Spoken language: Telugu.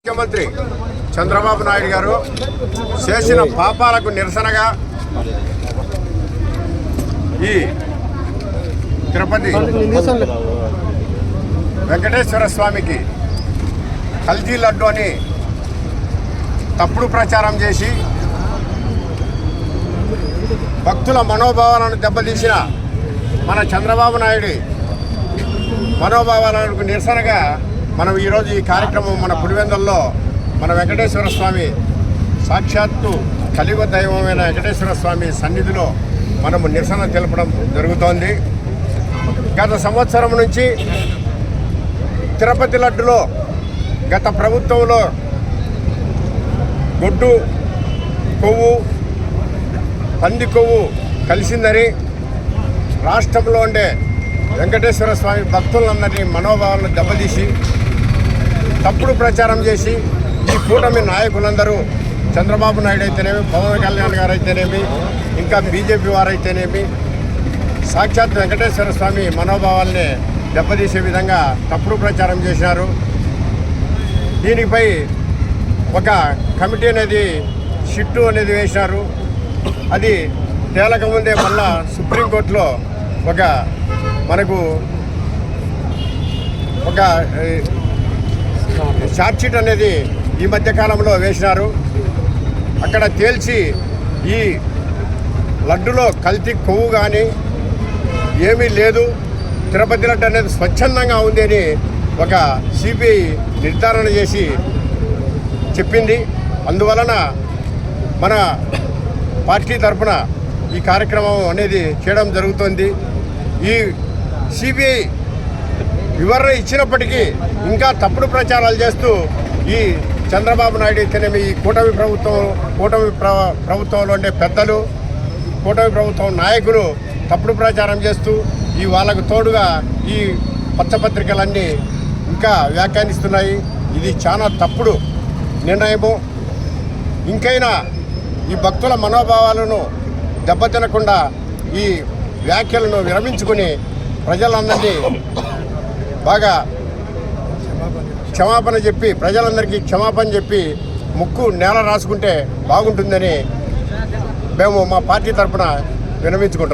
ముఖ్యమంత్రి చంద్రబాబు నాయుడు గారు చేసిన పాపాలకు నిరసనగా ఈ తిరుపతి వెంకటేశ్వర స్వామికి కల్తీ లడ్డు అని తప్పుడు ప్రచారం చేసి భక్తుల మనోభావాలను దెబ్బతీసిన మన చంద్రబాబు నాయుడు మనోభావాలకు నిరసనగా మనం ఈరోజు ఈ కార్యక్రమం మన పులివెందుల్లో మన వెంకటేశ్వర స్వామి సాక్షాత్తు కలియుగ దైవమైన వెంకటేశ్వర స్వామి సన్నిధిలో మనము నిరసన తెలపడం జరుగుతోంది. గత సంవత్సరం నుంచి తిరుపతి లడ్డులో గత ప్రభుత్వంలో గొడ్డు కొవ్వు పంది కొవ్వు కలిసిందని రాష్ట్రంలో ఉండే వెంకటేశ్వర స్వామి భక్తులందరినీ మనోభావాలను దెబ్బతీసి తప్పుడు ప్రచారం చేసి ఈ కూటమి నాయకులందరూ చంద్రబాబు నాయుడు అయితేనేమి, పవన్ కళ్యాణ్ గారు అయితేనేమి, ఇంకా బీజేపీ వారైతేనేమి సాక్షాత్ వెంకటేశ్వర స్వామి మనోభావాల్ని దెబ్బతీసే విధంగా తప్పుడు ప్రచారం చేశారు. దీనిపై ఒక కమిటీ అనేది షిట్టు అనేది వేశారు. అది తేలకముందే మళ్ళా సుప్రీంకోర్టులో మనకు ఒక ఛార్జ్షీట్ అనేది ఈ మధ్యకాలంలో వేసినారు. అక్కడ తేల్చి ఈ లడ్డులో కల్తీ కొవ్వు కానీ ఏమీ లేదు, తిరుపతి లడ్డు అనేది స్వచ్ఛందంగా ఉంది అని ఒక సిబిఐ నిర్ధారణ చేసి చెప్పింది. అందువలన మన పార్టీ తరఫున ఈ కార్యక్రమం అనేది చేయడం జరుగుతుంది. ఈ సిబిఐ వివరణ ఇచ్చినప్పటికీ ఇంకా తప్పుడు ప్రచారాలు చేస్తూ ఈ చంద్రబాబు నాయుడు అయితేనేమి, ఈ కూటమి ప్రభుత్వంలో ఉండే పెద్దలు, కూటమి ప్రభుత్వం నాయకులు తప్పుడు ప్రచారం చేస్తూ ఈ వాళ్ళకు తోడుగా ఈ పచ్చపత్రికలన్నీ ఇంకా వ్యాఖ్యానిస్తున్నాయి. ఇది చాలా తప్పుడు నిర్ణయము. ఇంకైనా ఈ భక్తుల మనోభావాలను దెబ్బతినకుండా ఈ వ్యాఖ్యలను విరమించుకుని ప్రజలందరినీ బాగా ప్రజలందరికీ క్షమాపణ చెప్పి ముక్కు నేల రాసుకుంటే బాగుంటుందని మేము మా పార్టీ తరఫున విరమించుకుంటున్నాం.